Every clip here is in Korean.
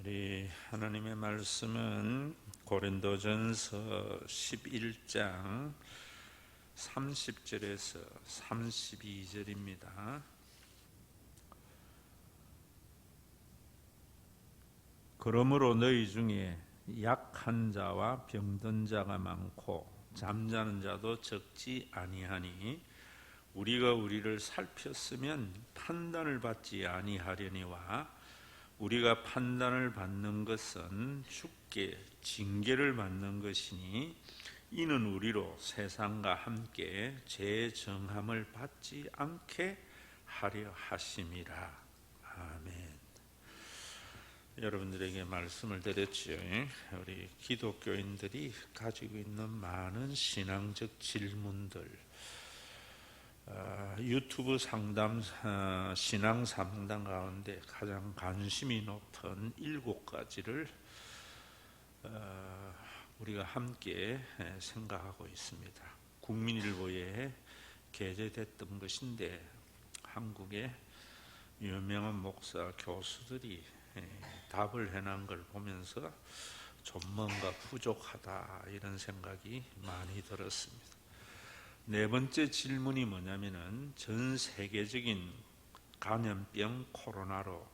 우리 하나님의 말씀은 고린도전서 11장 30절에서 32절입니다. 그러므로 너희 중에 약한 자와 병든 자가 많고 잠자는 자도 적지 아니하니 우리가 우리를 살폈으면 판단을 받지 아니하려니와 우리가 판단을 받는 것은 주께 징계를 받는 것이니 이는 우리로 세상과 함께 재정함을 받지 않게 하려 하심이라. 아멘. 여러분들에게 말씀을 드렸지요. 우리 기독교인들이 가지고 있는 많은 신앙적 질문들, 유튜브 상담, 신앙 상담 가운데 가장 관심이 높은 7가지를 우리가 함께 생각하고 있습니다. 국민일보에 게재됐던 것인데 한국의 유명한 목사 교수들이 답을 해놓은 걸 보면서 좀 뭔가 부족하다 이런 생각이 많이 들었습니다. 네 번째 질문이 뭐냐면은 전 세계적인 감염병 코로나로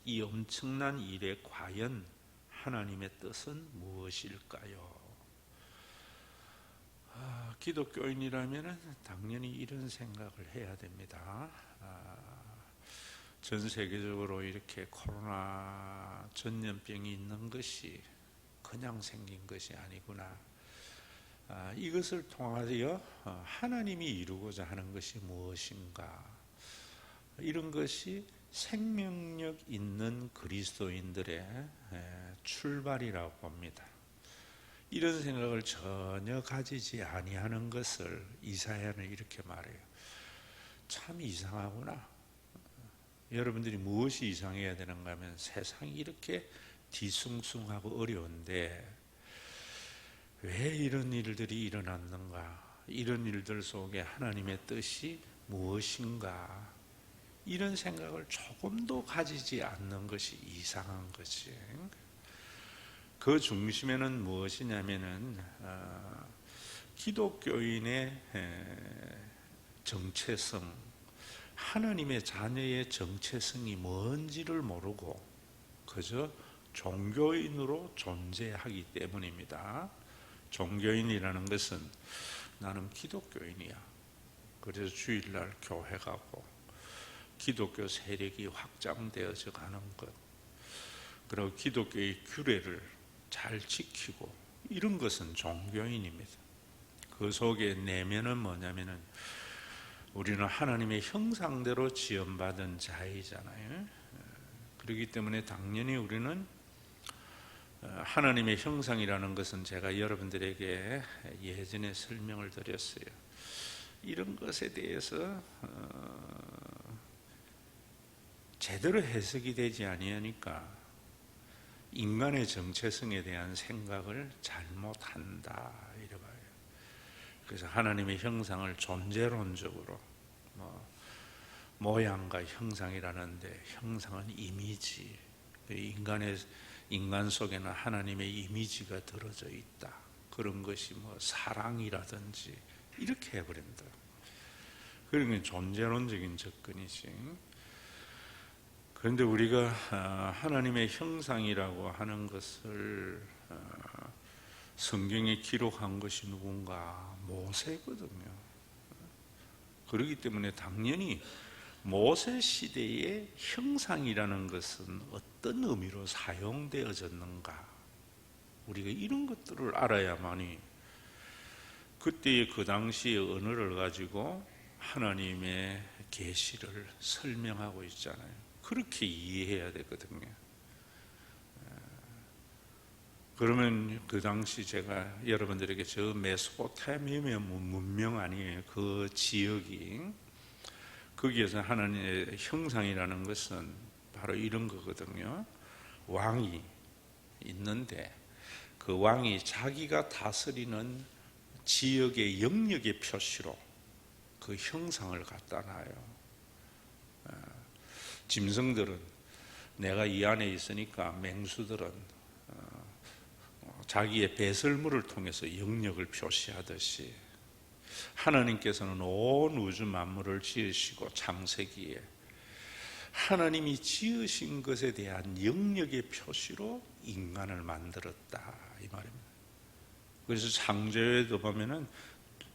이 엄청난 일에 과연 하나님의 뜻은 무엇일까요? 기독교인이라면은 당연히 이런 생각을 해야 됩니다. 전 세계적으로 이렇게 코로나 전염병이 있는 것이 그냥 생긴 것이 아니구나. 이것을 통하여 하나님이 이루고자 하는 것이 무엇인가, 이런 것이 생명력 있는 그리스도인들의 출발이라고 봅니다. 이런 생각을 전혀 가지지 아니하는 것을 이사야는 이렇게 말해요. 참 이상하구나. 여러분들이 무엇이 이상해야 되는가 하면 세상이 이렇게 뒤숭숭하고 어려운데 왜 이런 일들이 일어났는가? 이런 일들 속에 하나님의 뜻이 무엇인가? 이런 생각을 조금도 가지지 않는 것이 이상한 거지. 그 중심에는 무엇이냐면은 기독교인의 정체성, 하나님의 자녀의 정체성이 뭔지를 모르고 그저 종교인으로 존재하기 때문입니다. 종교인이라는 것은 나는 기독교인이야. 그래서 주일날 교회 가고 기독교 세력이 확장되어져 가는 것, 그리고 기독교의 규례를 잘 지키고 이런 것은 종교인입니다. 그 속에 내면은 뭐냐면은 우리는 하나님의 형상대로 지음받은 자이잖아요. 그렇기 때문에 당연히 우리는 하나님의 형상이라는 것은 제가 여러분들에게 예전에 설명을 드렸어요. 이런 것에 대해서 제대로 해석이 되지 아니하니까 인간의 정체성에 대한 생각을 잘못한다 이래 봐요. 그래서 하나님의 형상을 존재론적으로 모양과 형상이라는데, 형상은 이미지, 인간 속에는 하나님의 이미지가 들어져 있다. 그런 것이 사랑이라든지 이렇게 해버립니다. 그러니까 존재론적인 접근이지. 그런데 우리가 하나님의 형상이라고 하는 것을 성경에 기록한 것이 누군가? 모세거든요. 그렇기 때문에 당연히 모세 시대의 형상이라는 것은 어떤 의미로 사용되어졌는가, 우리가 이런 것들을 알아야만이 그때의 그 당시의 언어를 가지고 하나님의 계시를 설명하고 있잖아요. 그렇게 이해해야 되거든요. 그러면 그 당시 제가 여러분들에게 저 메소포타미아 문명 아니에요. 그 지역이, 거기에서 하나님의 형상이라는 것은 바로 이런 거거든요. 왕이 있는데 그 왕이 자기가 다스리는 지역의 영역의 표시로 그 형상을 갖다 놔요. 짐승들은 내가 이 안에 있으니까 맹수들은 자기의 배설물을 통해서 영역을 표시하듯이 하나님께서는 온 우주 만물을 지으시고 창세기에 하나님이 지으신 것에 대한 영역의 표시로 인간을 만들었다 이 말입니다. 그래서 창조에도 보면은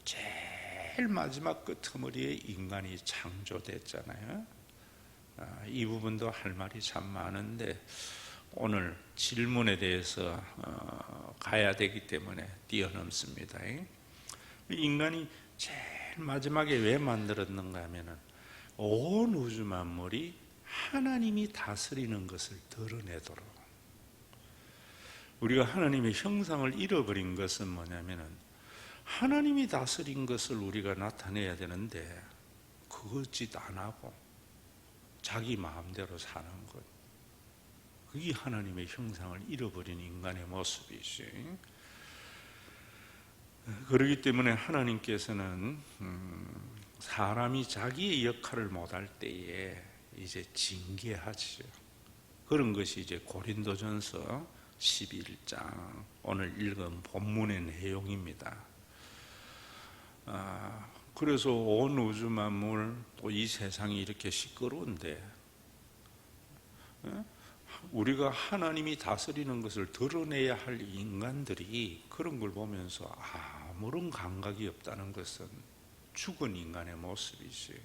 제일 마지막 끄트머리에 인간이 창조됐잖아요. 이 부분도 할 말이 참 많은데 오늘 질문에 대해서 가야 되기 때문에 뛰어넘습니다. 인간이 제일 마지막에 왜 만들었는가 하면은 온 우주 만물이 하나님이 다스리는 것을 드러내도록. 우리가 하나님의 형상을 잃어버린 것은 뭐냐면은 하나님이 다스린 것을 우리가 나타내야 되는데 그것 짓 안 하고 자기 마음대로 사는 것, 그게 하나님의 형상을 잃어버린 인간의 모습이지. 그렇기 때문에 하나님께서는 사람이 자기의 역할을 못할 때에 이제 징계하죠. 그런 것이 이제 고린도전서 11장 오늘 읽은 본문의 내용입니다. 그래서 온 우주 만물 또 이 세상이 이렇게 시끄러운데 우리가 하나님이 다스리는 것을 드러내야 할 인간들이 그런 걸 보면서 아무런 감각이 없다는 것은 죽은 인간의 모습이지.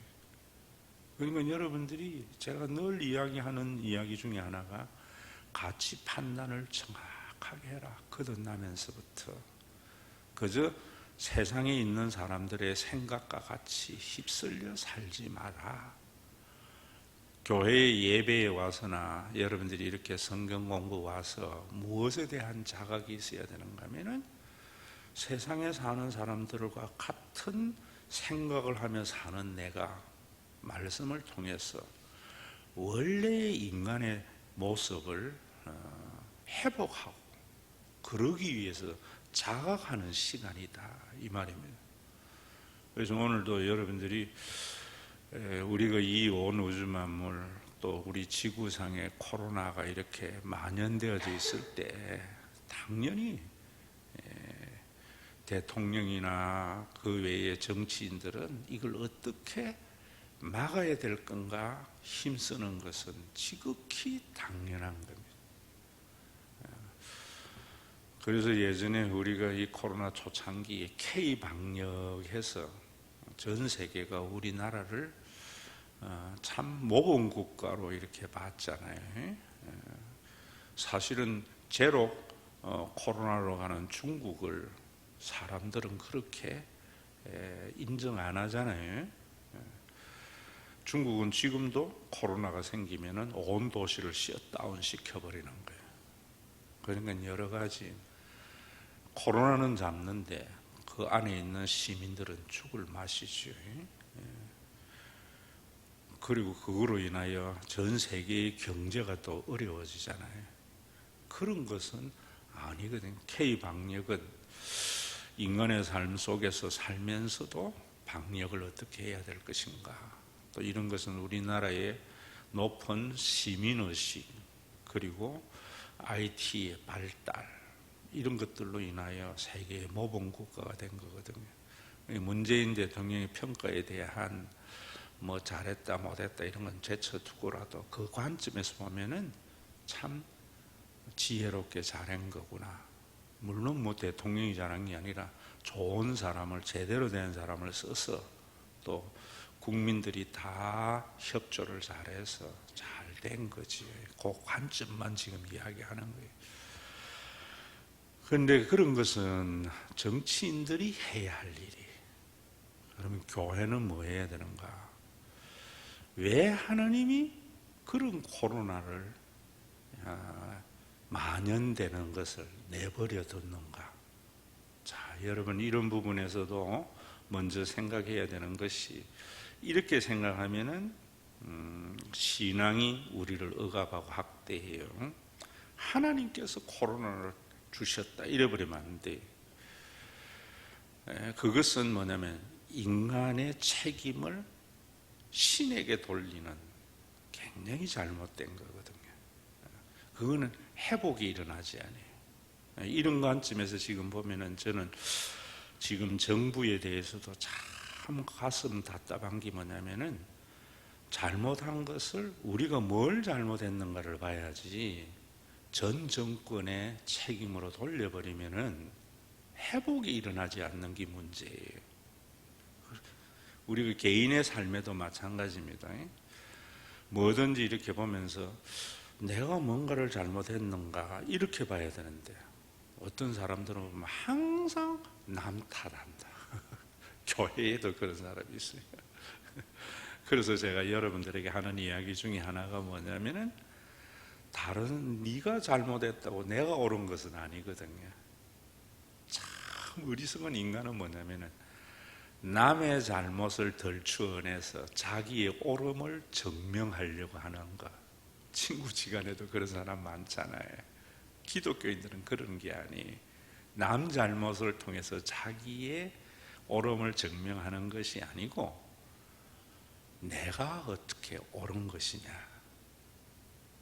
그러니까 여러분들이 제가 늘 이야기하는 이야기 중에 하나가 가치 판단을 정확하게 해라. 거듭나면서부터 그저 세상에 있는 사람들의 생각과 같이 휩쓸려 살지 마라. 교회 예배에 와서나 여러분들이 이렇게 성경 공부 와서 무엇에 대한 자각이 있어야 되는가 하면은 세상에 사는 사람들과 같은 생각을 하며 사는 내가 말씀을 통해서 원래의 인간의 모습을 회복하고 그러기 위해서 자각하는 시간이다 이 말입니다. 그래서 오늘도 여러분들이 우리가 이 온 우주 만물 또 우리 지구상에 코로나가 이렇게 만연되어져 있을 때 당연히 대통령이나 그 외의 정치인들은 이걸 어떻게 막아야 될 건가 힘쓰는 것은 지극히 당연한 겁니다. 그래서 예전에 우리가 이 코로나 초창기에 K-방역해서 전 세계가 우리나라를 참 모범국가로 이렇게 봤잖아요. 사실은 제로 코로나로 가는 중국을 사람들은 그렇게 인정 안 하잖아요. 중국은 지금도 코로나가 생기면은 온 도시를 셧다운 시켜버리는 거예요. 그러니까 여러 가지 코로나는 잡는데 그 안에 있는 시민들은 죽을 맛이죠. 그리고 그거로 인하여 전 세계의 경제가 또 어려워지잖아요. 그런 것은 아니거든요. K-방역은 인간의 삶 속에서 살면서도 방역을 어떻게 해야 될 것인가, 또 이런 것은 우리나라의 높은 시민의식 그리고 IT의 발달 이런 것들로 인하여 세계의 모범국가가 된 거거든요. 문재인 대통령의 평가에 대한 뭐 잘했다 못했다 이런 건 제쳐두고라도 그 관점에서 보면은 참 지혜롭게 잘한 거구나. 물론 뭐 대통령이 잘한 게 아니라 좋은 사람을, 제대로 된 사람을 써서 또 국민들이 다 협조를 잘해서 잘 된 거지. 그 관점만 지금 이야기하는 거예요. 그런데 그런 것은 정치인들이 해야 할 일이. 그러면 교회는 뭐 해야 되는가? 왜 하나님이 그런 코로나를 만연되는 것을 내버려 뒀는가? 자, 여러분 이런 부분에서도 먼저 생각해야 되는 것이, 이렇게 생각하면은 신앙이 우리를 억압하고 학대해요. 하나님께서 코로나를 주셨다 이래버리면 안 돼. 그것은 뭐냐면 인간의 책임을 신에게 돌리는 굉장히 잘못된 거거든요. 그거는 회복이 일어나지 않아요. 이런 관점에서 지금 보면은 저는 지금 정부에 대해서도 참 가슴 답답한 게 뭐냐면은 잘못한 것을 우리가 뭘 잘못했는가를 봐야지 전 정권의 책임으로 돌려버리면은 회복이 일어나지 않는 게 문제예요. 우리 개인의 삶에도 마찬가지입니다. 뭐든지 이렇게 보면서 내가 뭔가를 잘못했는가 이렇게 봐야 되는데 어떤 사람들은 보면 항상 남 탓한다. 교회에도 그런 사람이 있어요. 그래서 제가 여러분들에게 하는 이야기 중에 하나가 뭐냐면은 다른 네가 잘못했다고 내가 옳은 것은 아니거든요. 참 어리석은 인간은 뭐냐면은 남의 잘못을 덜추어내서 자기의 옳음을 증명하려고 하는 것. 친구지간에도 그런 사람 많잖아요. 기독교인들은 그런 게 아니. 남 잘못을 통해서 자기의 옳음을 증명하는 것이 아니고 내가 어떻게 옳은 것이냐.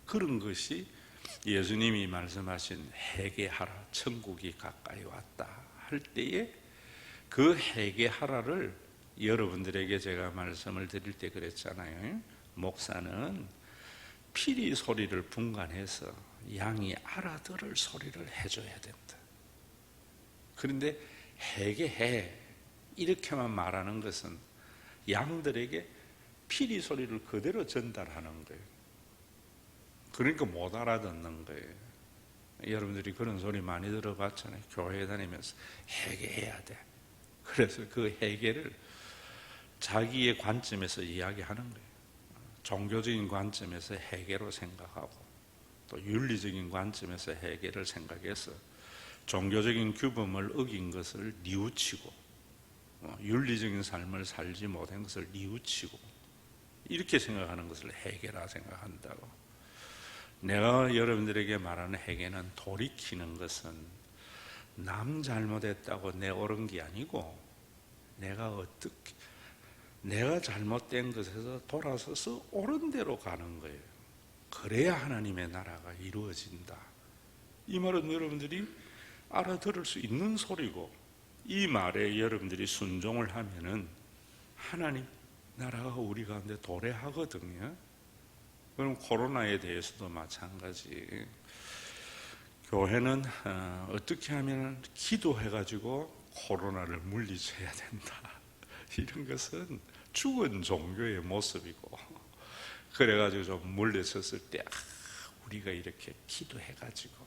그런 것이 예수님이 말씀하신 회개하라 천국이 가까이 왔다 할 때에 그 회개하라를 여러분들에게 제가 말씀을 드릴 때 그랬잖아요. 목사는 피리 소리를 분간해서 양이 알아들을 소리를 해줘야 된다. 그런데 회개해 이렇게만 말하는 것은 양들에게 피리 소리를 그대로 전달하는 거예요. 그러니까 못 알아듣는 거예요. 여러분들이 그런 소리 많이 들어봤잖아요. 교회 다니면서 회개해야 돼. 그래서 그 회개를 자기의 관점에서 이야기하는 거예요. 종교적인 관점에서 회개로 생각하고 또 윤리적인 관점에서 회개를 생각해서 종교적인 규범을 어긴 것을 뉘우치고 윤리적인 삶을 살지 못한 것을 뉘우치고 이렇게 생각하는 것을 회개라 생각한다고. 내가 여러분들에게 말하는 회개는 돌이키는 것은 남 잘못했다고 내 옳은 게 아니고 내가 잘못된 것에서 돌아서서 옳은 대로 가는 거예요. 그래야 하나님의 나라가 이루어진다. 이 말은 여러분들이 알아들을 수 있는 소리고 이 말에 여러분들이 순종을 하면은 하나님 나라가 우리 가운데 도래하거든요. 그럼 코로나에 대해서도 마찬가지. 교회는 어떻게 하면 기도해가지고 코로나를 물리쳐야 된다. 이런 것은 죽은 종교의 모습이고, 그래가지고 좀 물리쳤을 때 우리가 이렇게 기도해가지고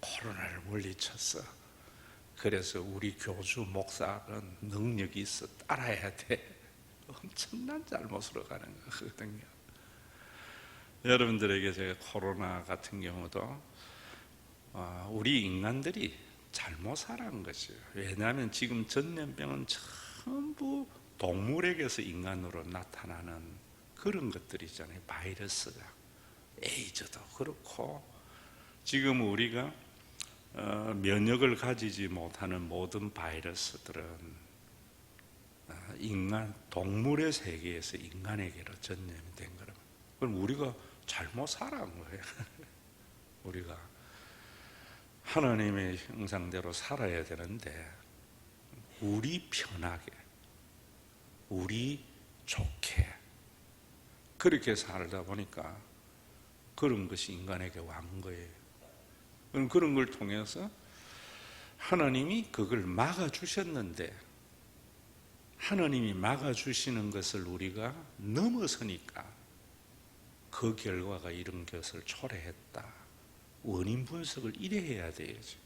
코로나를 물리쳤어. 그래서 우리 교주 목사는 능력이 있어 따라야 돼. 엄청난 잘못으로 가는 거거든요. 여러분들에게 제가 코로나 같은 경우도 우리 인간들이 잘못 살아간 것이에요. 왜냐하면 지금 전염병은 전부 동물에게서 인간으로 나타나는 그런 것들이잖아요. 바이러스가 에이즈도 그렇고 지금 우리가 면역을 가지지 못하는 모든 바이러스들은 동물의 세계에서 인간에게로 전염이 된 거라. 그럼 우리가 잘못 살아간 거예요. 우리가 하나님의 형상대로 살아야 되는데 우리 편하게, 우리 좋게 그렇게 살다 보니까 그런 것이 인간에게 왔는 거예요. 그런 걸 통해서 하나님이 그걸 막아주셨는데 하나님이 막아주시는 것을 우리가 넘어서니까 그 결과가 이런 것을 초래했다. 원인 분석을 이래 해야 돼야지.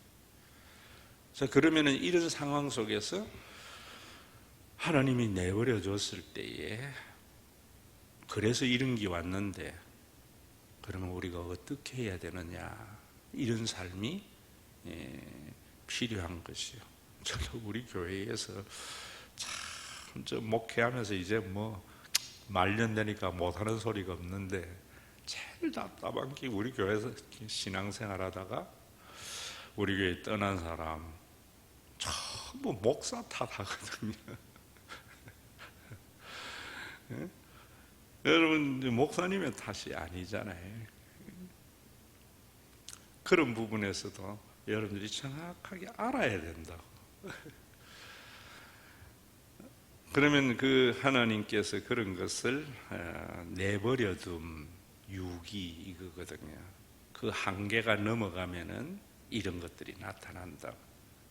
자, 그러면은 이런 상황 속에서 하나님이 내버려 줬을 때에 그래서 이런 게 왔는데 그러면 우리가 어떻게 해야 되느냐. 이런 삶이 필요한 것이요. 저도 우리 교회에서 참 목회하면서 이제 뭐 말년되니까 못하는 소리가 없는데 제일 답답한 게 우리 교회에서 신앙생활하다가 우리 교회 떠난 사람 전부 목사 탓하거든요. 여러분 목사님의 탓이 아니잖아요. 그런 부분에서도 여러분들이 정확하게 알아야 된다고. 그러면 그 하나님께서 그런 것을 내버려둠 유기 이거거든요. 그 한계가 넘어가면은 이런 것들이 나타난다.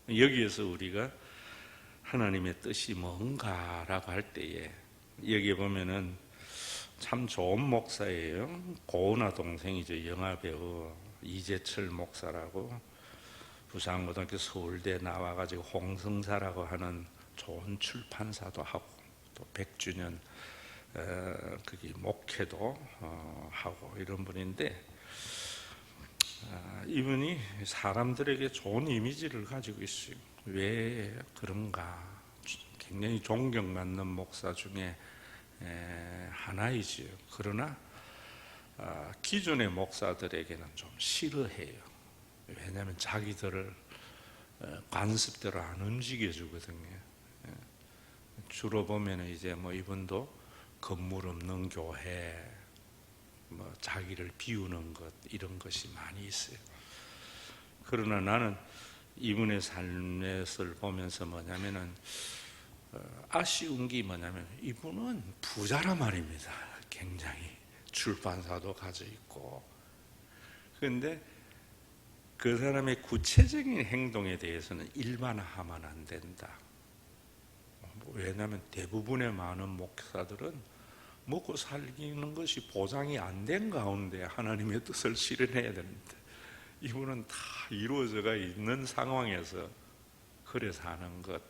여기에서 우리가 하나님의 뜻이 뭔가라고 할 때에 여기 보면은 참 좋은 목사예요. 고은아 동생이죠. 영화배우 이재철 목사라고 부산고등학교 서울대 나와가지고 홍성사라고 하는 좋은 출판사도 하고 또 100주년 거기 목회도 하고 이런 분인데 이분이 사람들에게 좋은 이미지를 가지고 있어요. 왜 그런가? 굉장히 존경받는 목사 중에 하나이지요. 그러나 기존의 목사들에게는 좀 싫어해요. 왜냐하면 자기들을 관습대로 안 움직여주거든요. 주로 보면 이제 뭐 이분도 건물 없는 교회, 뭐 자기를 비우는 것 이런 것이 많이 있어요. 그러나 나는 이분의 삶을 보면서 뭐냐면은 아쉬운 게 뭐냐면 이분은 부자란 말입니다. 굉장히 출판사도 가져 있고. 그런데 그 사람의 구체적인 행동에 대해서는 일반화하면 안 된다. 왜냐하면 대부분의 많은 목사들은 먹고 살기는 것이 보장이 안 된 가운데 하나님의 뜻을 실현해야 되는데 이분은 다 이루어져가 있는 상황에서 그래 사는 것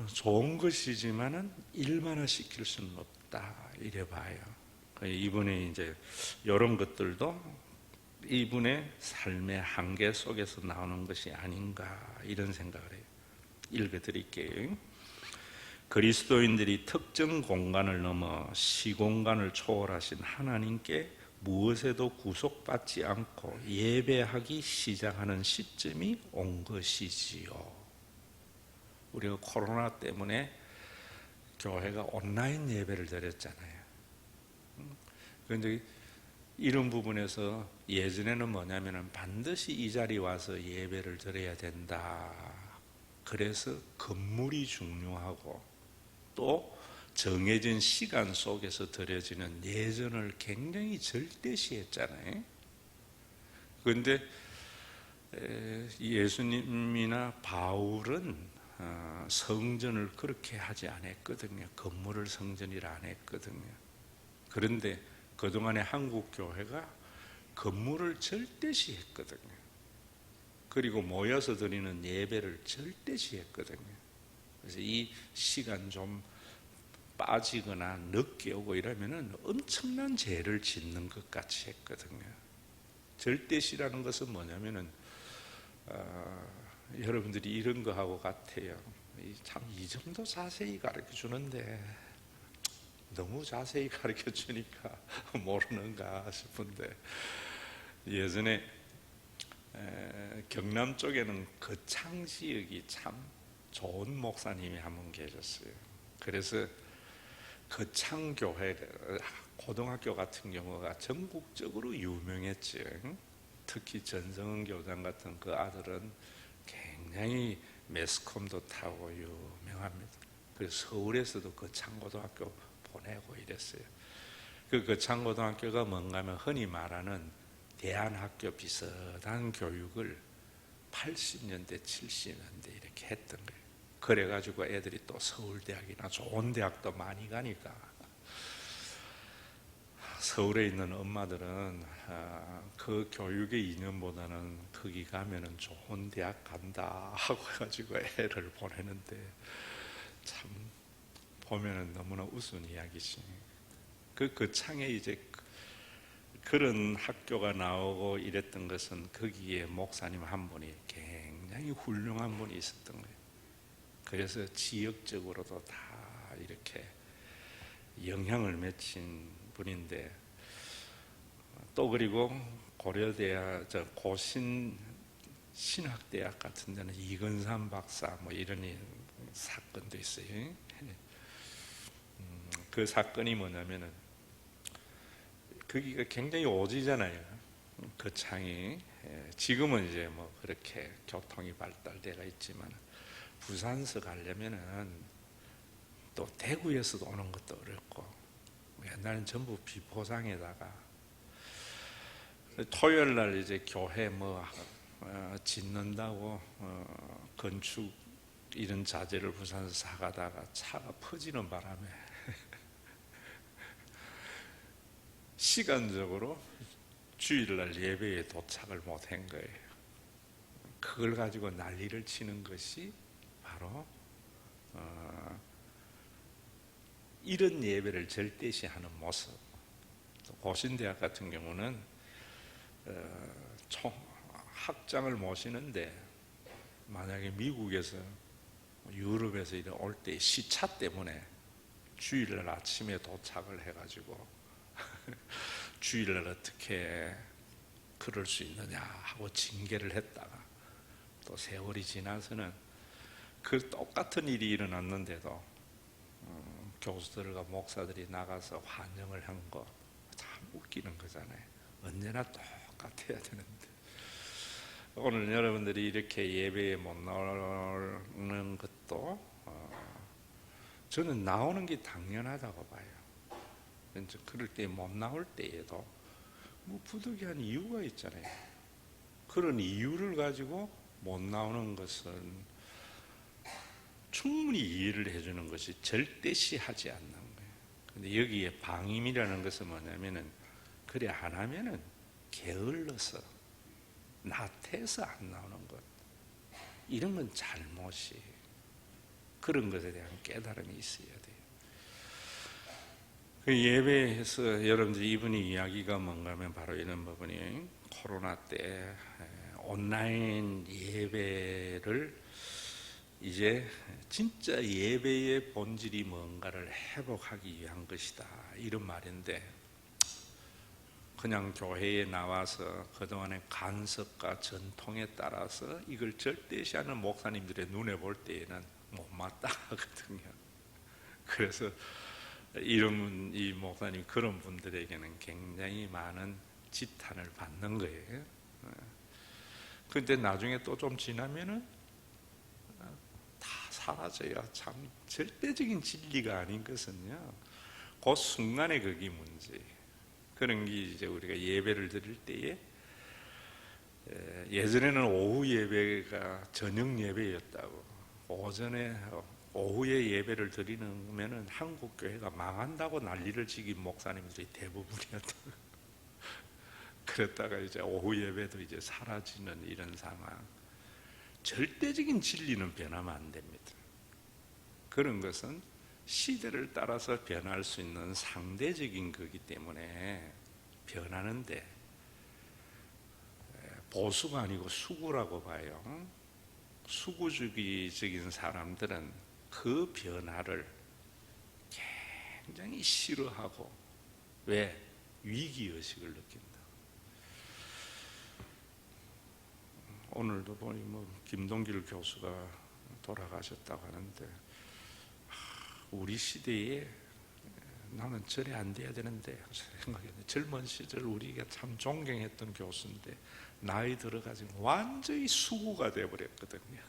좋은 것이지만은 일반화 시킬 수는 없다 이래 봐요. 이분의 이제 이런 것들도 이분의 삶의 한계 속에서 나오는 것이 아닌가 이런 생각을 해요. 읽어드릴게요. 그리스도인들이 특정 공간을 넘어 시공간을 초월하신 하나님께 무엇에도 구속받지 않고 예배하기 시작하는 시점이 온 것이지요. 우리가 코로나 때문에 교회가 온라인 예배를 드렸잖아요. 그런데 이런 부분에서 예전에는 뭐냐면은 반드시 이 자리에 와서 예배를 드려야 된다. 그래서 건물이 중요하고 또 정해진 시간 속에서 드려지는 예전을 굉장히 절대시했잖아요. 그런데 예수님이나 바울은 성전을 그렇게 하지 않았거든요. 건물을 성전이라 안 했거든요. 그런데 그동안의 한국 교회가 건물을 절대시했거든요. 그리고 모여서 드리는 예배를 절대시했거든요. 그래서 이 시간 좀 빠지거나 늦게 오고 이러면은 엄청난 죄를 짓는 것 같이 했거든요. 절대시라는 것은 뭐냐면은 여러분들이 이런 거하고 같아요. 참 이 정도 자세히 가르쳐 주는데 너무 자세히 가르쳐 주니까 모르는가 싶은데 예전에 경남 쪽에는 거창 지역이 참 좋은 목사님이 한 분 계셨어요. 그래서 거창교회 고등학교 같은 경우가 전국적으로 유명했죠. 특히 전성은 교장 같은 그 아들은 굉장히 매스컴도 타고 유명합니다. 그래서 서울에서도 거창고등학교 보내고 이랬어요. 그 거창고등학교가 뭔가 하면 흔히 말하는 대안학교 비슷한 교육을 80년대, 70년대 이렇게 했던 거예요. 그래가지고 애들이 또 서울대학이나 좋은 대학도 많이 가니까 서울에 있는 엄마들은 그 교육의 이념보다는 거기 가면은 좋은 대학 간다 하고 해가지고 애를 보내는데 참 보면은 너무나 우스운 이야기지. 그 창에 이제 그런 학교가 나오고 이랬던 것은 거기에 목사님 한 분이 굉장히 훌륭한 분이 있었던 거예요. 그래서 지역적으로도 다 이렇게 영향을 미친 분인데 또 그리고 고려대학 고신 신학대학 같은 데는 이건삼 박사 뭐 이런 사건도 있어요. 그 사건이 뭐냐면은 거기가 굉장히 오지잖아요. 거창이 지금은 이제 뭐 그렇게 교통이 발달되어 있지만 부산서 가려면은 또 대구에서도 오는 것도 어렵고 옛날엔 전부 비포장에다가 토요일 날 이제 교회 뭐 짓는다고 건축 이런 자재를 부산에서 사가다가 차가 퍼지는 바람에 시간적으로 주일날 예배에 도착을 못한 거예요. 그걸 가지고 난리를 치는 것이 바로 이런 예배를 절대시하는 모습. 고신대학 같은 경우는 총 학장을 모시는데 만약에 미국에서 유럽에서 올 때 시차 때문에 주일날 아침에 도착을 해가지고 주일날 어떻게 그럴 수 있느냐 하고 징계를 했다가 또 세월이 지나서는 그 똑같은 일이 일어났는데도 교수들과 목사들이 나가서 환영을 한 거 참 웃기는 거잖아요. 언제나 똑같아야 되는데 오늘 여러분들이 이렇게 예배에 못 나오는 것도 저는 나오는 게 당연하다고 봐요. 그럴 때 못 나올 때에도 뭐 부득이한 이유가 있잖아요. 그런 이유를 가지고 못 나오는 것은 충분히 이해를 해주는 것이 절대시하지 않는 거예요. 근데 여기에 방임이라는 것은 뭐냐면은 그래 안 하면은 게을러서 나태해서 안 나오는 것, 이런 건 잘못이, 그런 것에 대한 깨달음이 있어야 돼요. 그 예배에서 여러분들이 이분이 이야기가 뭔가 하면 바로 이런 부분이 코로나 때 온라인 예배를 이제 진짜 예배의 본질이 뭔가를 회복하기 위한 것이다, 이런 말인데, 그냥 교회에 나와서 그동안의 간섭과 전통에 따라서 이걸 절대시하는 목사님들의 눈에 볼 때에는 못마땅하거든요. 그래서 이 목사님 그런 분들에게는 굉장히 많은 지탄을 받는 거예요. 그런데 나중에 또 좀 지나면은 다 사라져요. 참 절대적인 진리가 아닌 것은요, 그 순간에 그게 문제예요. 그런 게 이제 우리가 예배를 드릴 때에 예전에는 오후 예배가 저녁 예배였다고, 오후에 예배를 드리면은 한국 교회가 망한다고 난리를 치긴 목사님들이 대부분이었다고. 그랬다가 이제 오후 예배도 이제 사라지는 이런 상황. 절대적인 진리는 변하면 안 됩니다. 그런 것은 시대를 따라서 변할 수 있는 상대적인 거기 때문에 변하는데, 보수가 아니고 수구라고 봐요. 수구주의적인 사람들은 그 변화를 굉장히 싫어하고, 왜? 위기의식을 느낀다. 오늘도 보니 김동길 교수가 돌아가셨다고 하는데, 우리 시대에 나는 저래 안 돼야 되는데 생각했는데, 젊은 시절 우리가 참 존경했던 교수인데 나이 들어가지고 완전히 수구가 되어버렸거든요.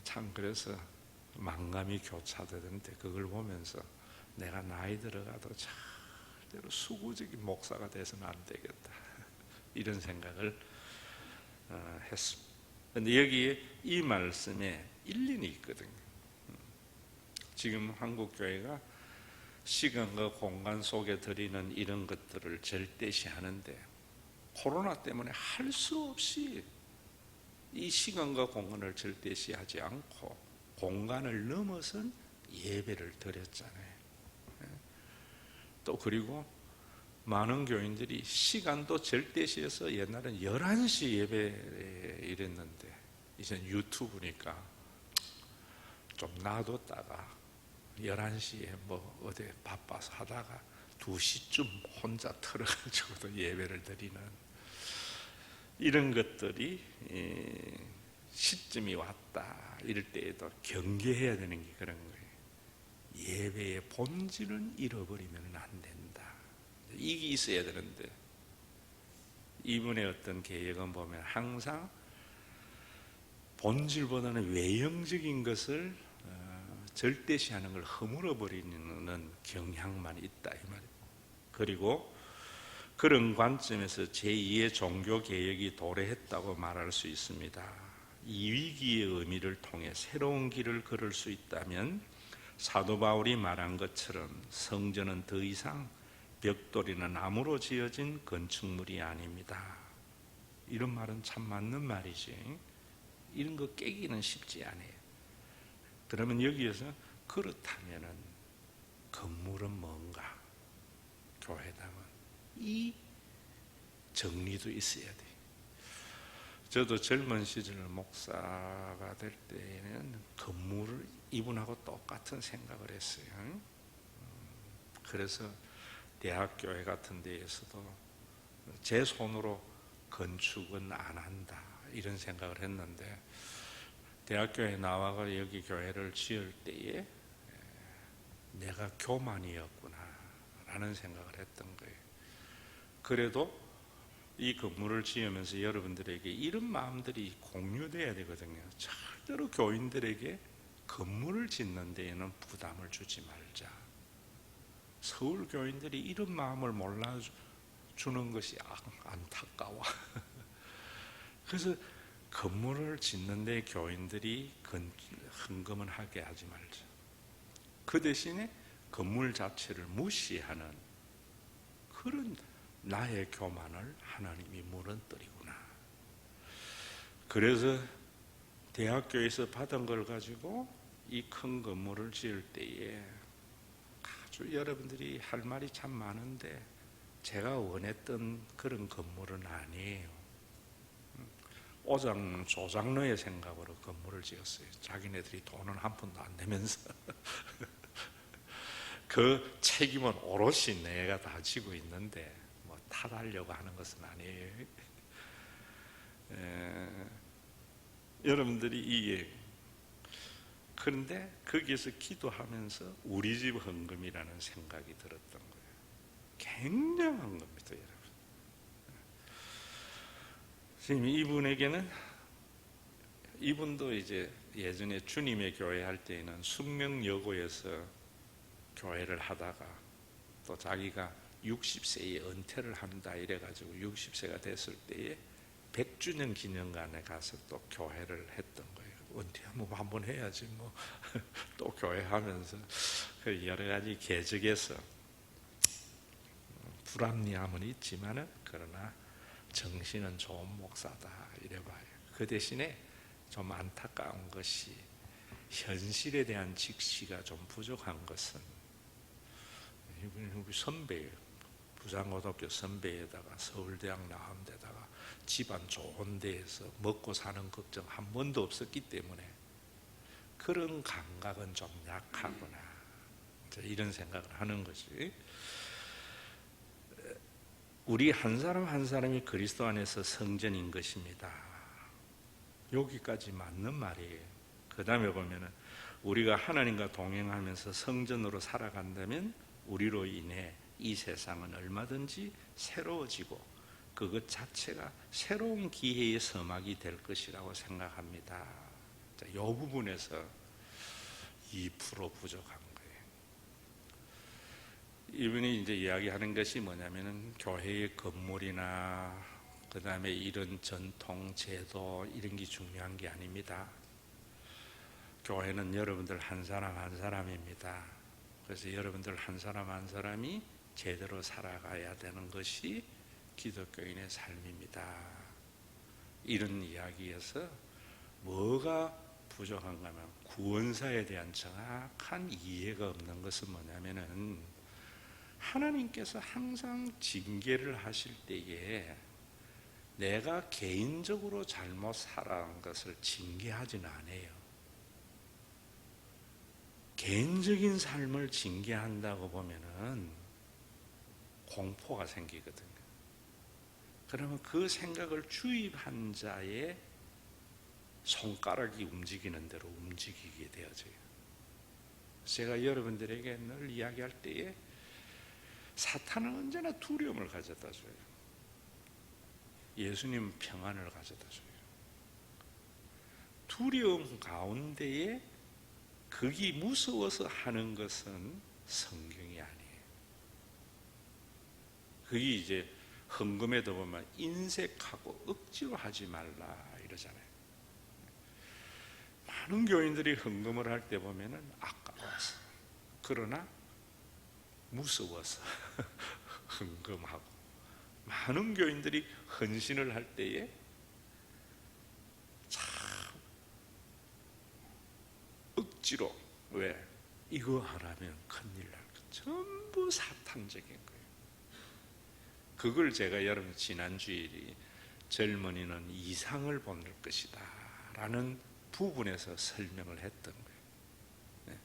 참 그래서 만감이 교차되던데, 그걸 보면서 내가 나이 들어가도 절대로 수구적인 목사가 돼서는 안 되겠다, 이런 생각을 했습니다. 그런데 여기에 이 말씀에 일리는 있거든요. 지금 한국교회가 시간과 공간 속에 드리는 이런 것들을 절대시하는데, 코로나 때문에 할 수 없이 이 시간과 공간을 절대시하지 않고 공간을 넘어선 예배를 드렸잖아요. 또 그리고 많은 교인들이 시간도 절대시해서 옛날엔 11시 예배에 이랬는데 이제는 유튜브니까 좀 놔뒀다가 11시에 어디 바빠서 하다가 2시쯤 혼자 털어가지고도 예배를 드리는 이런 것들이 시점이 왔다, 이럴 때에도 경계해야 되는 게 그런 거예요. 예배의 본질은 잃어버리면 안 된다. 이 이게 있어야 되는데, 이분의 어떤 계획은 보면 항상 본질보다는 외형적인 것을 절대시하는 걸 허물어 버리는 경향만 있다 이 말이에요. 그리고 그런 관점에서 제2의 종교 개혁이 도래했다고 말할 수 있습니다. 이 위기의 의미를 통해 새로운 길을 걸을 수 있다면 사도 바울이 말한 것처럼 성전은 더 이상 벽돌이나 나무로 지어진 건축물이 아닙니다. 이런 말은 참 맞는 말이지. 이런 거 깨기는 쉽지 않아요. 그러면 여기에서 그렇다면은 건물은 뭔가? 교회당은 이 정리도 있어야 돼. 저도 젊은 시절 목사가 될 때에는 건물을 이분하고 똑같은 생각을 했어요. 그래서 대학교회 같은 데에서도 제 손으로 건축은 안 한다 이런 생각을 했는데, 대학교에 나와서 여기 교회를 지을 때에 내가 교만이었구나 라는 생각을 했던 거예요. 그래도 이 건물을 지으면서 여러분들에게 이런 마음들이 공유돼야 되거든요. 절대로 교인들에게 건물을 짓는 데에는 부담을 주지 말자. 서울 교인들이 이런 마음을 몰라주는 것이 안타까워. 그래서 건물을 짓는데 교인들이 헌금을 하게 하지 말자. 그 대신에 건물 자체를 무시하는 그런 나의 교만을 하나님이 무너뜨리구나. 그래서 대학교에서 받은 걸 가지고 이 큰 건물을 지을 때에 아주 여러분들이 할 말이 참 많은데 제가 원했던 그런 건물은 아니에요. 오장 조장로의 생각으로 건물을 지었어요. 자기네들이 돈은 한 푼도 안 내면서 그 책임은 오롯이 내가 다 지고 있는데 뭐 탓하려고 하는 것은 아니에요. 여러분들이 이게 그런데 거기에서 기도하면서 우리 집 헌금이라는 생각이 들었던 거예요. 굉장한 겁니다, 여러분. 지금 이분에게는, 이분도 이제 예전에 주님의 교회 할 때에는 숙명여고에서 교회를 하다가 또 자기가 60세에 은퇴를 한다 이래가지고 60세가 됐을 때에 100주년 기념관에 가서 또 교회를 했던 거예요. 은퇴하면 한번 해야지 뭐 또 교회 하면서 여러 가지 계적에서 불합리함은 있지만은 그러나 정신은 좋은 목사다 이래봐요. 그 대신에 좀 안타까운 것이 현실에 대한 직시가 좀 부족한 것은, 우리 선배예요. 부산고등학교 선배에다가 서울대학 나온 데다가 집안 좋은 데에서 먹고 사는 걱정 한 번도 없었기 때문에 그런 감각은 좀 약하구나 이런 생각을 하는 것이, 우리 한 사람 한 사람이 그리스도 안에서 성전인 것입니다. 여기까지 맞는 말이에요. 그 다음에 보면은 우리가 하나님과 동행하면서 성전으로 살아간다면 우리로 인해 이 세상은 얼마든지 새로워지고 그것 자체가 새로운 기회의 서막이 될 것이라고 생각합니다. 이 부분에서 2% 부족한 거예요. 이분이 이제 이야기하는 것이 뭐냐면은 교회의 건물이나 그 다음에 이런 전통, 제도 이런 게 중요한 게 아닙니다. 교회는 여러분들 한 사람 한 사람입니다. 그래서 여러분들 한 사람 한 사람이 제대로 살아가야 되는 것이 기독교인의 삶입니다. 이런 이야기에서 뭐가 부족한가 하면 구원사에 대한 정확한 이해가 없는 것은 뭐냐면은 하나님께서 항상 징계를 하실 때에 내가 개인적으로 잘못 살아간 것을 징계하지는 않아요. 개인적인 삶을 징계한다고 보면은 공포가 생기거든요. 그러면 그 생각을 주입한 자의 손가락이 움직이는 대로 움직이게 되어져요. 제가 여러분들에게 늘 이야기할 때에 사탄은 언제나 두려움을 가져다 줘요. 예수님은 평안을 가져다 줘요. 두려움 가운데에 그게 무서워서 하는 것은 성경이 아니에요. 그게 이제 헌금에도 보면 인색하고 억지로 하지 말라 이러잖아요. 많은 교인들이 헌금을 할 때 보면은 아까워서, 그러나 무서워서 헌금하고, 많은 교인들이 헌신을 할 때에 참 억지로, 왜? 이거 안 하면 큰일 날 것, 전부 사탄적인 거예요. 그걸 제가 여러분 지난주일이 젊은이는 이상을 볼 것이다 라는 부분에서 설명을 했던 거예요. 네.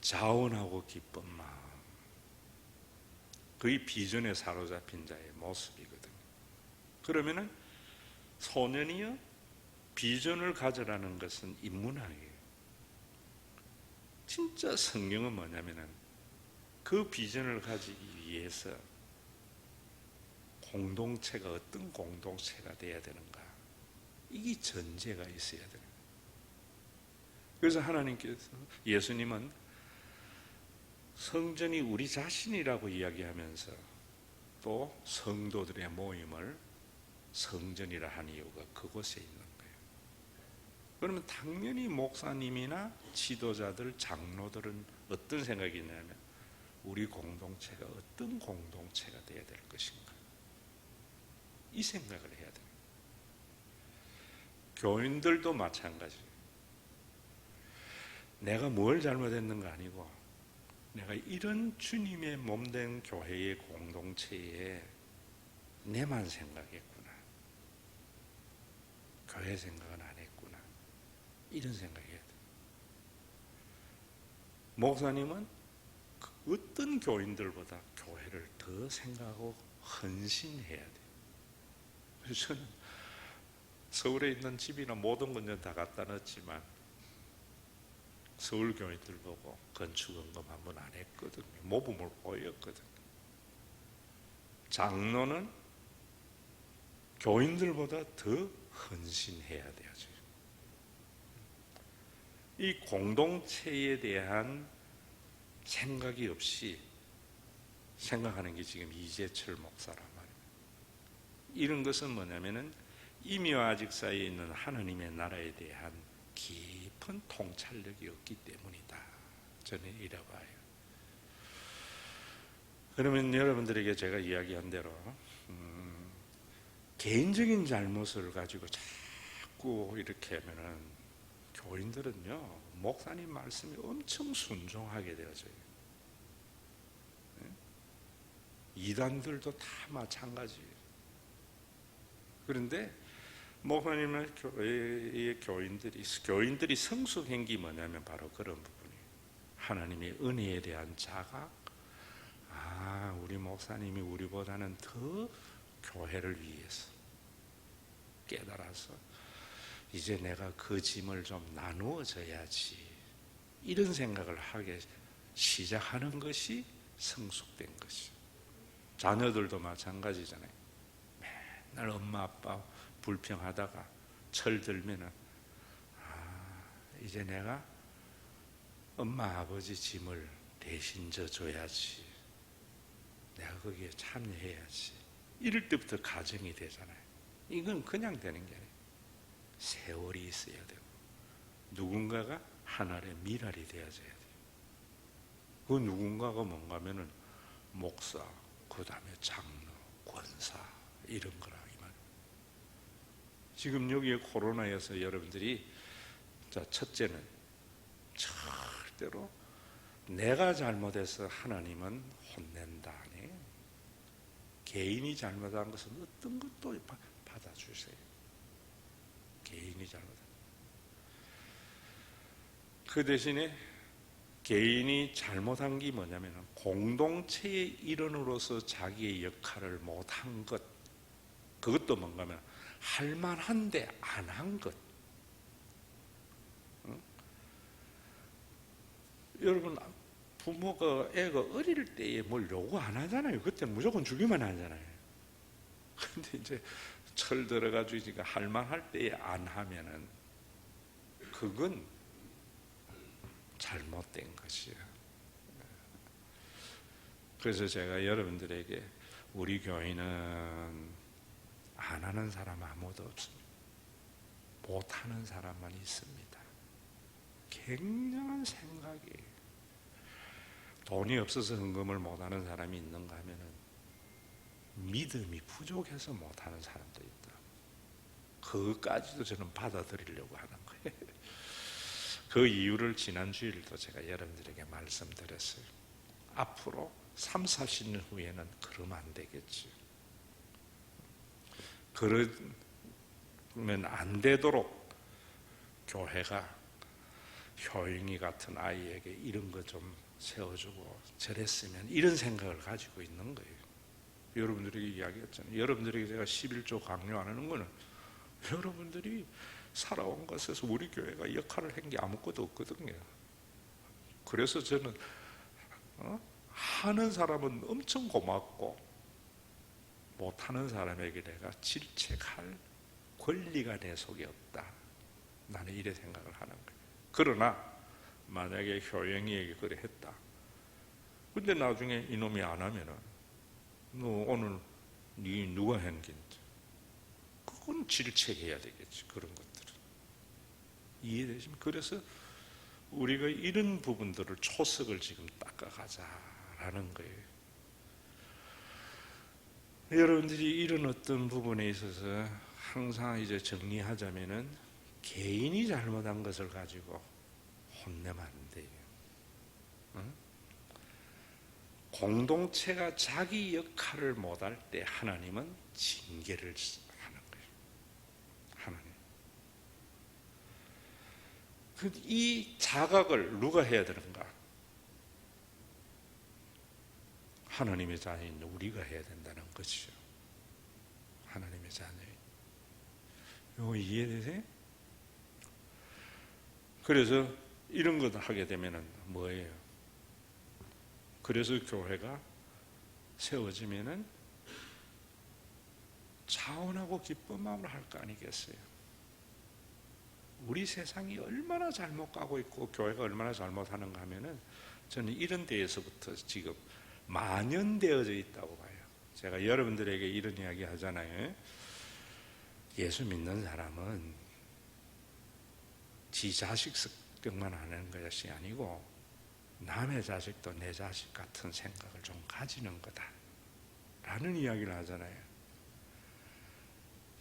자원하고 기쁜 마음, 그게 비전에 사로잡힌 자의 모습이거든요. 그러면은 소년이여 비전을 가져라는 것은 인문학이에요. 진짜 성경은 뭐냐면은 그 비전을 가지기 위해서 공동체가 어떤 공동체가 돼야 되는가, 이게 전제가 있어야 돼요. 그래서 하나님께서, 예수님은 성전이 우리 자신이라고 이야기하면서 또 성도들의 모임을 성전이라 하는 이유가 그곳에 있는 거예요. 그러면 당연히 목사님이나 지도자들, 장로들은 어떤 생각이 있냐면 우리 공동체가 어떤 공동체가 되어야 될 것인가, 이 생각을 해야 돼요. 교인들도 마찬가지예요. 내가 뭘 잘못했는가 아니고 내가 이런 주님의 몸된 교회의 공동체에 내만 생각했구나, 교회 생각은 안 했구나, 이런 생각해야 돼요. 목사님은 어떤 교인들보다 교회를 더 생각하고 헌신해야 돼요. 그래서 저는 서울에 있는 집이나 모든 건 다 갖다 놨지만 서울 교인들 보고 건축원금 한번 안 했거든요. 모범을 보였거든요. 장로는 교인들보다 더 헌신해야 돼야죠. 이 공동체에 대한 생각이 없이 생각하는 게 지금 이재철 목사란 말이에요. 이런 것은 뭐냐면은 이미와 아직 사이에 있는 하나님의 나라에 대한 깊은 통찰력이 없기 때문이다, 저는 이래 봐요. 그러면 여러분들에게 제가 이야기한 대로 개인적인 잘못을 가지고 자꾸 이렇게 하면은 교인들은요, 목사님 말씀이 엄청 순종하게 되어져요. 이단들도 다 마찬가지예요. 그런데 목사님의 교회의 교인들이 성숙한 게 뭐냐면 바로 그런 부분이에요. 하나님의 은혜에 대한 자각, 우리 목사님이 우리보다는 더 교회를 위해서 깨달아서 이제 내가 그 짐을 좀 나누어 줘야지, 이런 생각을 하게 시작하는 것이 성숙된 것이죠. 자녀들도 마찬가지잖아요. 맨날 엄마 아빠 불평하다가 철 들면은 이제 내가 엄마 아버지 짐을 대신 져줘야지, 내가 거기에 참여해야지, 이럴 때부터 가정이 되잖아요. 이건 그냥 되는 게 아니에요. 세월이 있어야 되고 누군가가 하나의 미랄이 되어져야 돼요. 그 누군가가 뭔가 하면은 목사, 그 다음에 장로, 권사, 이런 거라 이 말. 지금 여기에 코로나여서 여러분들이, 자, 첫째는 절대로 내가 잘못해서 하나님은 혼낸다 아니에요. 개인이 잘못한 것은 어떤 것도 받아주세요. 개인이 잘못한. 그 대신에 개인이 잘못한 게 뭐냐면 공동체의 일원으로서 자기의 역할을 못한 것, 그것도 뭔가 하면 할만한데 안 한 것. 여러분 부모가 애가 어릴 때에 뭘 요구 안 하잖아요. 그때는 무조건 주기만 하잖아요. 근데 이제 철 들어가지고 할만할 때에 안 하면은 그건 잘못된 것이에요. 그래서 제가 여러분들에게 우리 교회는 안 하는 사람 아무도 없습니다. 못하는 사람만 있습니다. 굉장한 생각이에요. 돈이 없어서 헌금을 못하는 사람이 있는가 하면은 믿음이 부족해서 못하는 사람도 있다. 그것까지도 저는 받아들이려고 하는 거예요. 그 이유를 지난 주일도 제가 여러분들에게 말씀드렸어요. 앞으로 3, 40년 후에는 그러면 안 되겠지. 그러면 안 되도록 교회가 효영이 같은 아이에게 이런 거 좀 세워주고 저랬으면, 이런 생각을 가지고 있는 거예요. 여러분들에게 이야기했잖아요. 여러분들에게 제가 11조 강요 안 하는 거는 여러분들이 살아온 것에서 우리 교회가 역할을 한 게 아무것도 없거든요. 그래서 저는 하는 사람은 엄청 고맙고 못하는 사람에게 내가 질책할 권리가 내 속에 없다. 나는 이래 생각을 하는 거예요. 그러나 만약에 효영이에게 그래 했다. 근데 나중에 이놈이 안 하면은 너 오늘 네 누가 한 긴지, 그건 질책해야 되겠지. 그런 것들은 이해되십니까? 그래서 우리가 이런 부분들을 초석을 지금 닦아가자라는 거예요. 여러분들이 이런 어떤 부분에 있어서 항상 이제 정리하자면은 개인이 잘못한 것을 가지고 혼내면 안 돼요. 응? 공동체가 자기 역할을 못할 때 하나님은 징계를 하는 거예요. 하나님. 이 자각을 누가 해야 되는가? 하나님의 자녀인 우리가 해야 된다는 것이죠. 하나님의 자녀. 이거 이해되세요? 그래서 이런 것을 하게 되면 뭐예요? 그래서 교회가 세워지면은 자원하고 기쁜 마음을 할 거 아니겠어요? 우리 세상이 얼마나 잘못 가고 있고 교회가 얼마나 잘못하는가 하면은 저는 이런 데에서부터 지금 만연되어져 있다고 봐요. 제가 여러분들에게 이런 이야기 하잖아요. 예수 믿는 사람은 지 자식 습격만 하는 것이 아니고 남의 자식도 내 자식 같은 생각을 좀 가지는 거다 라는 이야기를 하잖아요.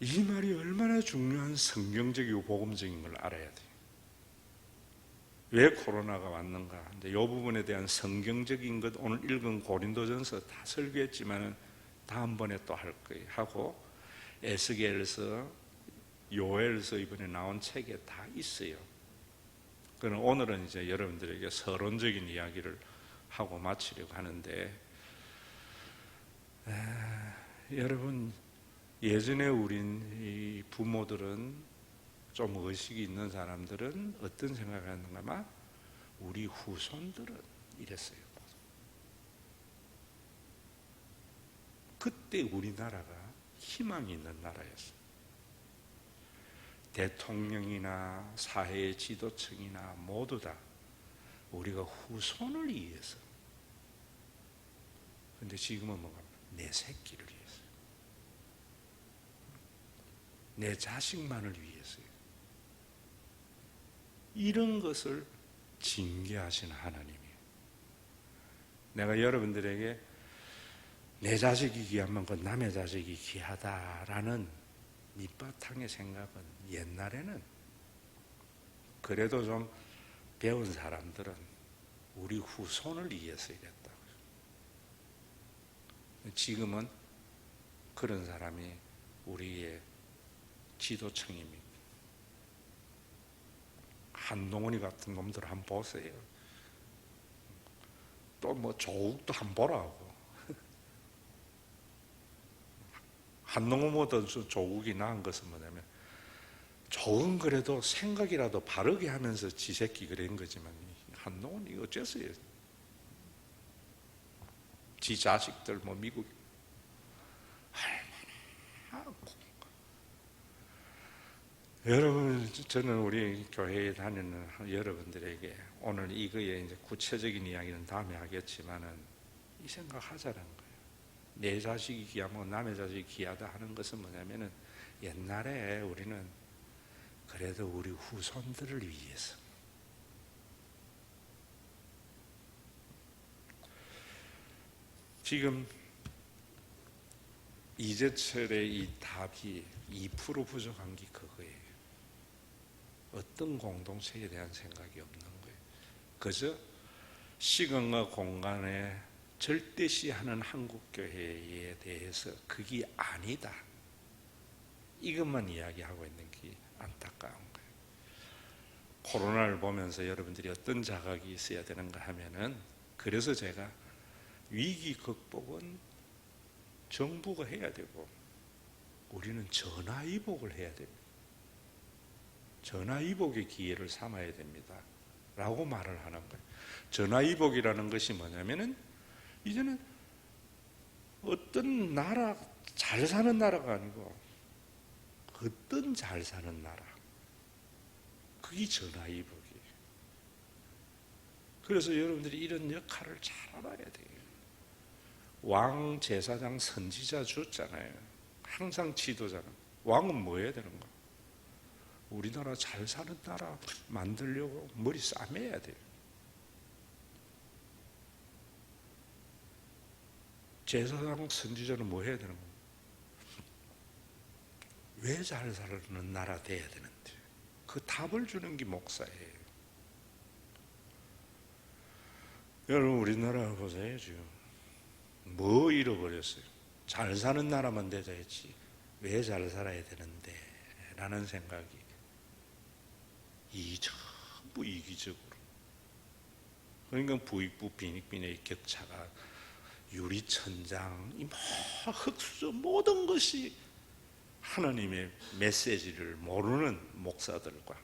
이 말이 얼마나 중요한 성경적이고 복음적인 걸 알아야 돼요. 왜 코로나가 왔는가? 근데 이 부분에 대한 성경적인 것, 오늘 읽은 고린도전서 다 설교했지만은 다음번에 또 할 거예요. 하고 에스겔서, 요엘서 이번에 나온 책에 다 있어요. 그럼 오늘은 이제 여러분들에게 서론적인 이야기를 하고 마치려고 하는데, 여러분 예전에 우린 이 부모들은 좀 의식이 있는 사람들은 어떤 생각을 하는가? 아마 우리 후손들은 이랬어요. 그때 우리나라가 희망이 있는 나라였어요. 대통령이나 사회 지도층이나 모두 다 우리가 후손을 위해서. 근데 지금은 뭔가 내 새끼를 위해서, 내 자식만을 위해서요. 이런 것을 징계하신 하나님이에요. 내가 여러분들에게 내 자식이 귀한 만큼 남의 자식이 귀하다라는 밑바탕의 생각은 옛날에는 그래도 좀 배운 사람들은 우리 후손을 위해서 이랬다고요. 지금은 그런 사람이 우리의 지도층입니다. 한동훈이 같은 놈들 한번 보세요. 또 뭐 조국도 한번 보라고. 한동훈보다 조국이 나은 것은 뭐냐면, 조국은 그래도 생각이라도 바르게 하면서 지 새끼 그런 거지만 한동훈이 어째서요? 지 자식들 뭐 미국 얼마나 여러분, 저는 우리 교회에 다니는 여러분들에게 오늘 이거에 이제 구체적인 이야기는 다음에 하겠지만은 이 생각하자는 거예요. 내 자식이 귀하면 남의 자식이 귀하다 하는 것은 뭐냐면은 옛날에 우리는 그래도 우리 후손들을 위해서 지금 이재철의 이 답이 2% 부족한 게 그거예요. 어떤 공동체에 대한 생각이 없는 거예요. 그저 시간과 공간에 절대시하는 한국교회에 대해서 그게 아니다, 이것만 이야기하고 있는 게 안타까운 거예요. 코로나를 보면서 여러분들이 어떤 자각이 있어야 되는가 하면은, 그래서 제가 위기 극복은 정부가 해야 되고 우리는 전화위복을 해야 됩니다. 전화위복의 기회를 삼아야 됩니다 라고 말을 하는 거예요. 전화위복이라는 것이 뭐냐면은 이제는 어떤 나라, 잘 사는 나라가 아니고 어떤 잘 사는 나라, 그게 전화위복이에요. 그래서 여러분들이 이런 역할을 잘 알아야 돼요. 왕, 제사장, 선지자 줬잖아요. 항상 지도자는. 왕은 뭐 해야 되는가? 우리나라 잘 사는 나라 만들려고 머리 싸매야 돼요. 제사장, 선지자는 뭐 해야 되는가? 왜 잘 사는 나라 돼야 되는데? 그 답을 주는 게 목사예요. 여러분, 우리나라 보세요. 지금 뭐 잃어버렸어요? 잘 사는 나라만 되자 했지 왜 잘 살아야 되는데 라는 생각이 전부 이기적으로. 그러니까 부익부 빈익빈의 격차가 유리천장, 이 흑수 모든 것이 하나님의 메시지를 모르는 목사들과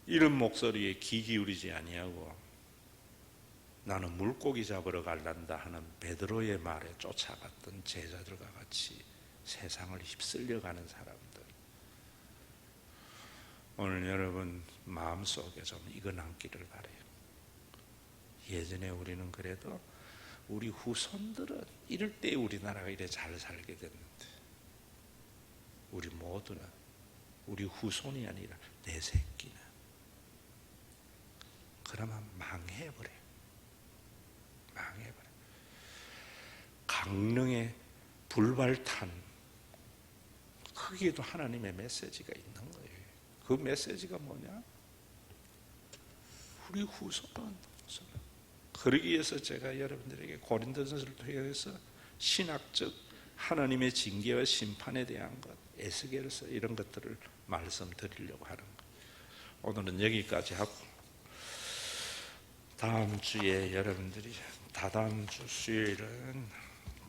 이런 목소리에 귀 기울이지 아니하고 나는 물고기 잡으러 갈란다 하는 베드로의 말에 쫓아갔던 제자들과 같이 세상을 휩쓸려가는 사람들, 오늘 여러분 마음속에 좀 이거 남기를 바라요. 예전에 우리는 그래도 우리 후손들은 이럴 때 우리나라가 이래 잘 살게 됐는데, 우리 모두는, 우리 후손이 아니라 내 새끼는 그러면 망해버려요. 망해버려. 강릉의 불발탄, 거기에도 하나님의 메시지가 있는 거예요. 그 메시지가 뭐냐? 우리 후손은. 그러기 위해서 제가 여러분들에게 고린도전서를 통해서 신학적 하나님의 징계와 심판에 대한 것, 에스겔서 이런 것들을 말씀드리려고 하는 것. 오늘은 여기까지 하고 다음 주에 여러분들이, 다다음 주 수요일은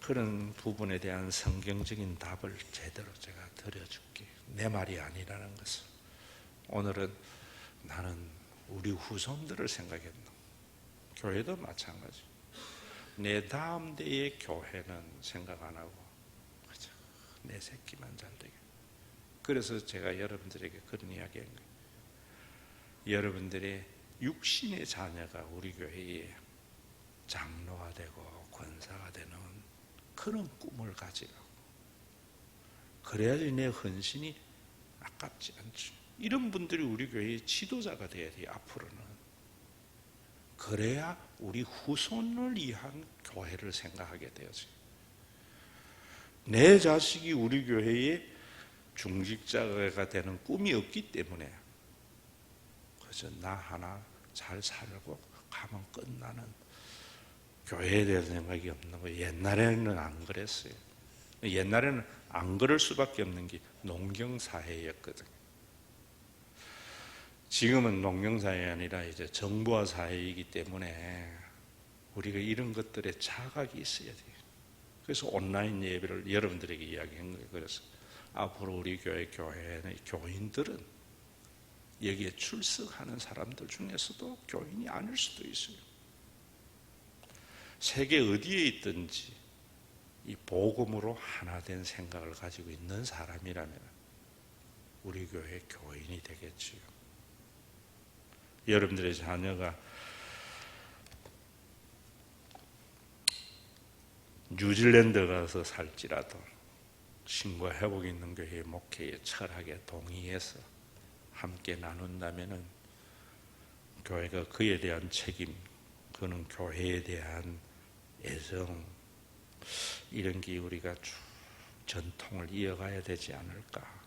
그런 부분에 대한 성경적인 답을 제대로 제가 드려줄게. 내 말이 아니라는 것을. 오늘은 나는 우리 후손들을 생각했나. 교회도 마찬가지. 내 다음 대의 교회는 생각 안 하고 그저 내 새끼만 잘 되게. 그래서 제가 여러분들에게 그런 이야기한 거예요. 여러분들의 육신의 자녀가 우리 교회에 장로가 되고 권사가 되는 그런 꿈을 가지라고. 그래야지 내 헌신이 아깝지 않죠. 이런 분들이 우리 교회의 지도자가 돼야 돼요. 앞으로는. 그래야 우리 후손을 위한 교회를 생각하게 되어져요. 내 자식이 우리 교회의 중직자가 되는 꿈이 없기 때문에 그저 나 하나 잘 살고 가면 끝나는 교회에 대한 생각이 없는 거예요. 옛날에는 안 그랬어요. 옛날에는 안 그럴 수밖에 없는 게 농경사회였거든요. 지금은 농경사회가 아니라 이제 정보화 사회이기 때문에 우리가 이런 것들에 자각이 있어야 돼요. 그래서 온라인 예배를 여러분들에게 이야기한 거예요. 그래서 앞으로 우리 교회의 교인들은 여기에 출석하는 사람들 중에서도 교인이 아닐 수도 있어요. 세계 어디에 있든지 이 복음으로 하나 된 생각을 가지고 있는 사람이라면 우리 교회 교인이 되겠지요. 여러분들의 자녀가 뉴질랜드 가서 살지라도 신과 회복 있는 교회 목회의 철학에 동의해서 함께 나눈다면은 교회가 그에 대한 책임, 그는 교회에 대한 애정, 이런 게 우리가 쭉 전통을 이어가야 되지 않을까.